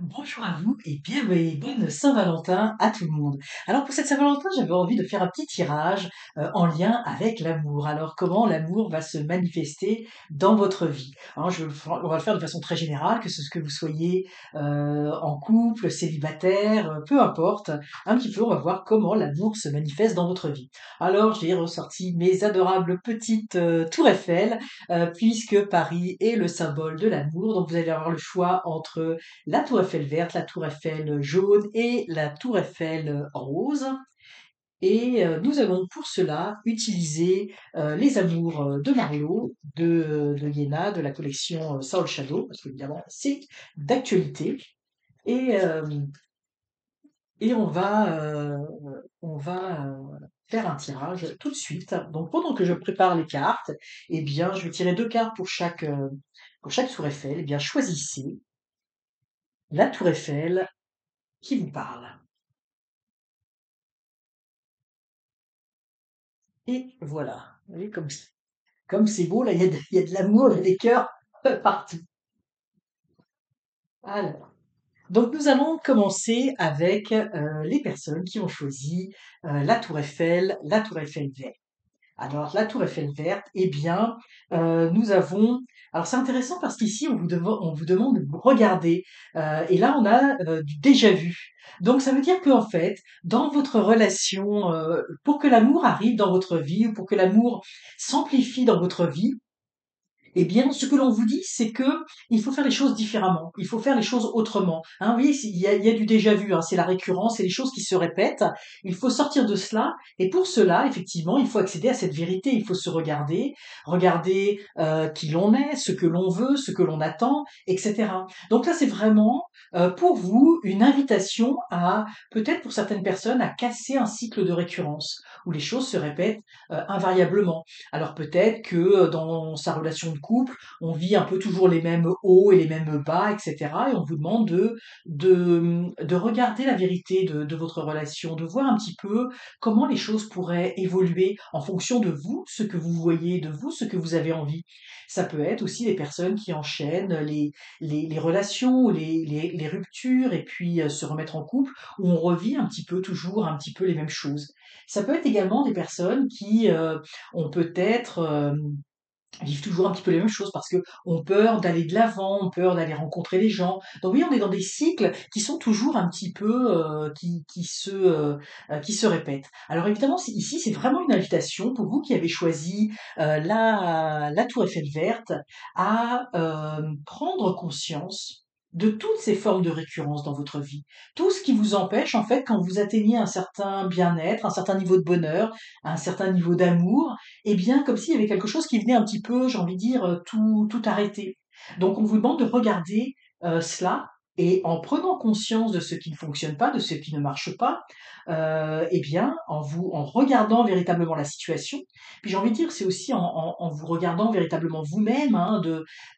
Bonjour à vous et bonne Saint-Valentin à tout le monde. Alors pour cette Saint-Valentin, j'avais envie de faire un petit tirage en lien avec l'amour. Alors comment l'amour va se manifester dans votre vie? Hein, on va le faire de façon très générale, que vous soyez en couple, célibataire, peu importe. Un petit peu, on va voir comment l'amour se manifeste dans votre vie. Alors j'ai ressorti mes adorables petites tours Eiffel, puisque Paris est le symbole de l'amour. Donc vous allez avoir le choix entre la tour Eiffel verte, la tour Eiffel jaune et la tour Eiffel rose. Et nous allons pour cela utiliser les amours de Marlowe, de Iéna, de la collection Soul Shadow, parce qu'évidemment c'est d'actualité. Et, euh, et on va faire un tirage tout de suite. Donc pendant que je prépare les cartes, eh bien je vais tirer deux cartes pour chaque tour Eiffel. Eh bien choisissez la tour Eiffel qui vous parle. Et voilà. Vous voyez comme c'est beau, là, il y a de l'amour et des cœurs partout. Alors, donc nous allons commencer avec les personnes qui ont choisi la tour Eiffel verte. Alors, la tour Eiffel verte, eh bien, nous avons. Alors, c'est intéressant parce qu'ici, on vous demande de vous regarder. Et là, on a du déjà vu. Donc, ça veut dire qu'en fait, dans votre relation, pour que l'amour arrive dans votre vie ou pour que l'amour s'amplifie dans votre vie, eh bien, ce que l'on vous dit, c'est que il faut faire les choses différemment. Il faut faire les choses autrement. Hein, oui, il y a du déjà vu. Hein, c'est la récurrence, c'est les choses qui se répètent. Il faut sortir de cela. Et pour cela, effectivement, il faut accéder à cette vérité. Il faut se regarder, regarder qui l'on est, ce que l'on veut, ce que l'on attend, etc. Donc là, c'est vraiment pour vous une invitation à, peut-être pour certaines personnes, à casser un cycle de récurrence où les choses se répètent invariablement. Alors peut-être que dans sa relation de couple, on vit un peu toujours les mêmes hauts et les mêmes bas, etc. Et on vous demande de regarder la vérité de votre relation, de voir un petit peu comment les choses pourraient évoluer en fonction de vous, ce que vous voyez, de vous, ce que vous avez envie. Ça peut être aussi les personnes qui enchaînent les relations, les ruptures, et puis se remettre en couple, où on revit un petit peu toujours un petit peu les mêmes choses. Ça peut être également des personnes qui ont peut-être vivent toujours un petit peu les mêmes choses parce que ont peur d'aller de l'avant, ont peur d'aller rencontrer les gens. Donc oui, on est dans des cycles qui sont toujours un petit peu qui se répètent. Alors évidemment, ici, c'est vraiment une invitation pour vous qui avez choisi la Tour Eiffel verte à prendre conscience de toutes ces formes de récurrence dans votre vie. Tout ce qui vous empêche, en fait, quand vous atteignez un certain bien-être, un certain niveau de bonheur, un certain niveau d'amour, eh bien, comme s'il y avait quelque chose qui venait un petit peu, j'ai envie de dire, tout arrêter. Donc, on vous demande de regarder cela et en prenant conscience de ce qui ne fonctionne pas, de ce qui ne marche pas, eh bien, en regardant véritablement la situation. Puis j'ai envie de dire, c'est aussi en vous regardant véritablement vous-même, hein,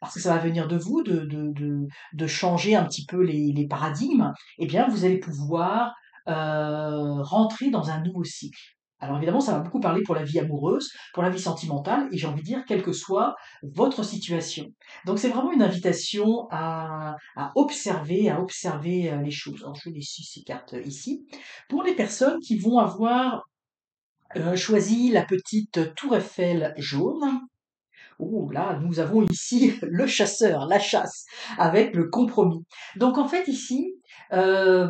parce que ça va venir de vous, de changer un petit peu les paradigmes. Eh bien, vous allez pouvoir rentrer dans un nouveau cycle. Alors évidemment, ça va beaucoup parler pour la vie amoureuse, pour la vie sentimentale, et j'ai envie de dire, quelle que soit votre situation. Donc c'est vraiment une invitation à observer les choses. Alors je vais laisser ces cartes ici. Pour les personnes qui vont avoir choisi la petite tour Eiffel jaune, oh là, nous avons ici le chasseur, la chasse, avec le compromis. Donc en fait ici, euh,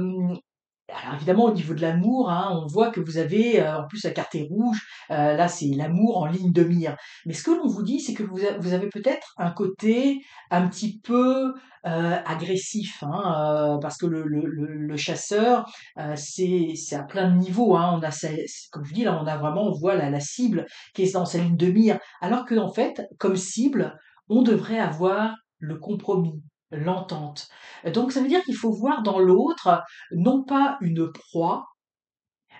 alors évidemment, au niveau de l'amour, hein, on voit que vous avez, en plus la carte est rouge, là c'est l'amour en ligne de mire. Mais ce que l'on vous dit, c'est que vous avez peut-être un côté un petit peu agressif, hein, parce que le chasseur, c'est à plein de niveaux. Hein, comme je dis là, on a vraiment, on voit la cible qui est dans sa ligne de mire, alors que en fait, comme cible, on devrait avoir le compromis, l'entente. Donc ça veut dire qu'il faut voir dans l'autre non pas une proie,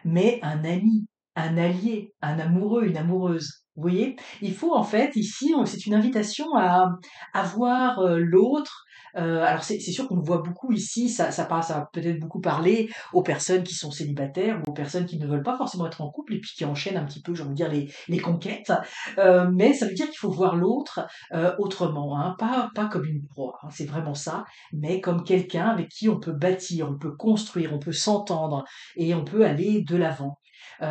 mais un ami, un allié, un amoureux, une amoureuse. Vous voyez? Il faut en fait, ici, c'est une invitation à voir l'autre. Alors c'est sûr qu'on le voit beaucoup ici, ça va peut-être beaucoup parler aux personnes qui sont célibataires ou aux personnes qui ne veulent pas forcément être en couple et puis qui enchaînent un petit peu, j'ai envie de dire, les conquêtes. Mais ça veut dire qu'il faut voir l'autre autrement, hein, pas comme une proie, hein, c'est vraiment ça, mais comme quelqu'un avec qui on peut bâtir, on peut construire, on peut s'entendre et on peut aller de l'avant.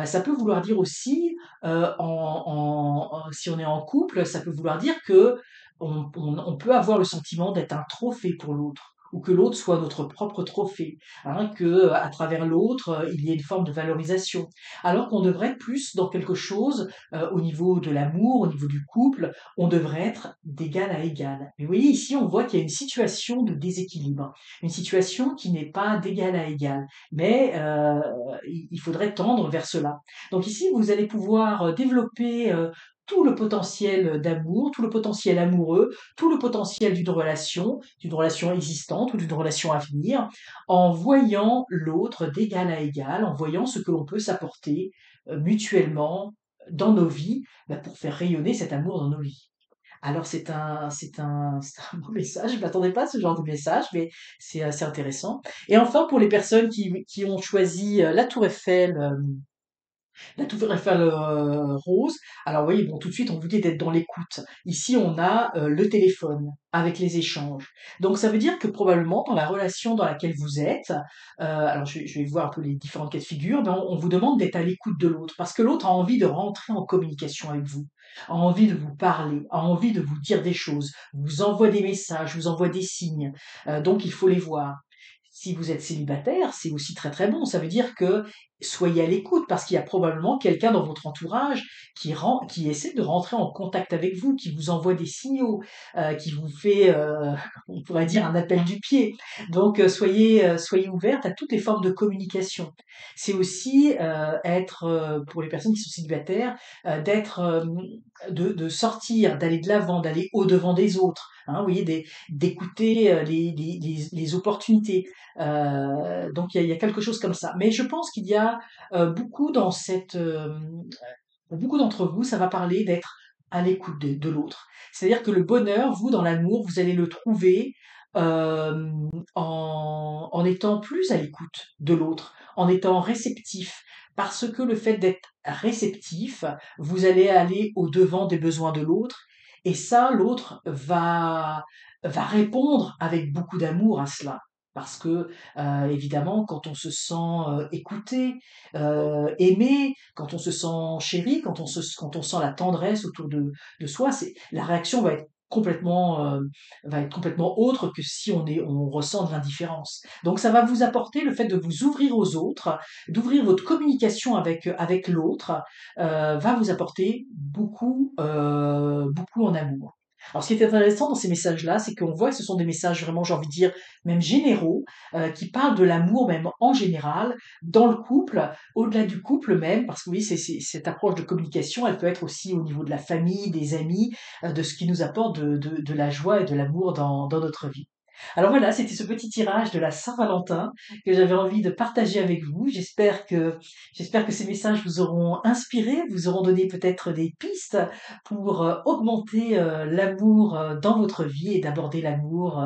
Ça peut vouloir dire aussi, si on est en couple, ça peut vouloir dire que on peut avoir le sentiment d'être un trophée pour l'autre ou que l'autre soit notre propre trophée, hein, que à travers l'autre, il y ait une forme de valorisation. Alors qu'on devrait être plus dans quelque chose, au niveau de l'amour, au niveau du couple, on devrait être d'égal à égal. Mais vous voyez ici, on voit qu'il y a une situation de déséquilibre, une situation qui n'est pas d'égal à égal, mais il faudrait tendre vers cela. Donc ici, vous allez pouvoir développer tout le potentiel d'amour, tout le potentiel amoureux, tout le potentiel d'une relation existante ou d'une relation à venir, en voyant l'autre d'égal à égal, en voyant ce que l'on peut s'apporter mutuellement dans nos vies pour faire rayonner cet amour dans nos vies. Alors c'est un beau message, je m'attendais pas à ce genre de message, mais c'est assez intéressant. Et enfin, pour les personnes qui ont choisi la tour Eiffel rose. Alors oui, bon, tout de suite, on vous dit d'être dans l'écoute. Ici, on a le téléphone avec les échanges. Donc, ça veut dire que probablement, dans la relation dans laquelle vous êtes, alors je vais voir un peu les différentes cas de figure, mais on vous demande d'être à l'écoute de l'autre, parce que l'autre a envie de rentrer en communication avec vous, a envie de vous parler, a envie de vous dire des choses, vous envoie des messages, vous envoie des signes. Donc, il faut les voir. Si vous êtes célibataire, c'est aussi très très bon. Ça veut dire que soyez à l'écoute parce qu'il y a probablement quelqu'un dans votre entourage qui essaie de rentrer en contact avec vous, qui vous envoie des signaux, qui vous fait, on pourrait dire, un appel du pied. Donc, soyez ouverte à toutes les formes de communication. C'est aussi être, pour les personnes qui sont célibataires, de sortir, d'aller de l'avant, d'aller au-devant des autres. Hein, vous voyez, d'écouter les opportunités. Donc il y a quelque chose comme ça. Mais je pense qu'il y a beaucoup pour beaucoup d'entre vous, ça va parler d'être à l'écoute de l'autre. C'est-à-dire que le bonheur, vous, dans l'amour, vous allez le trouver en étant plus à l'écoute de l'autre, en étant réceptif. Parce que le fait d'être réceptif, vous allez aller au-devant des besoins de l'autre. Et ça, l'autre va répondre avec beaucoup d'amour à cela. Parce que, évidemment, quand on se sent écouté, aimé, quand on se sent chéri, quand on sent la tendresse autour de soi, la réaction va être complètement autre que si on ressent de l'indifférence. Donc ça va vous apporter le fait de vous ouvrir aux autres, d'ouvrir votre communication avec l'autre, va vous apporter beaucoup en amour. Alors, ce qui est intéressant dans ces messages-là, c'est qu'on voit que ce sont des messages vraiment, j'ai envie de dire, même généraux, qui parlent de l'amour même en général, dans le couple, au-delà du couple même, parce que oui, cette approche de communication, elle peut être aussi au niveau de la famille, des amis, de ce qui nous apporte de la joie et de l'amour dans notre vie. Alors voilà, c'était ce petit tirage de la Saint-Valentin que j'avais envie de partager avec vous. J'espère que ces messages vous auront inspiré, vous auront donné peut-être des pistes pour augmenter l'amour dans votre vie et d'aborder l'amour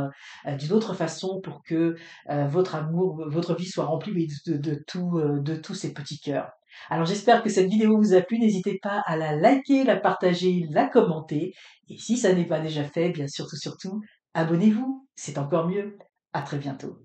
d'une autre façon pour que votre vie soit remplie de tous ces petits cœurs. Alors j'espère que cette vidéo vous a plu. N'hésitez pas à la liker, la partager, la commenter. Et si ça n'est pas déjà fait, bien surtout, abonnez-vous. C'est encore mieux. À très bientôt.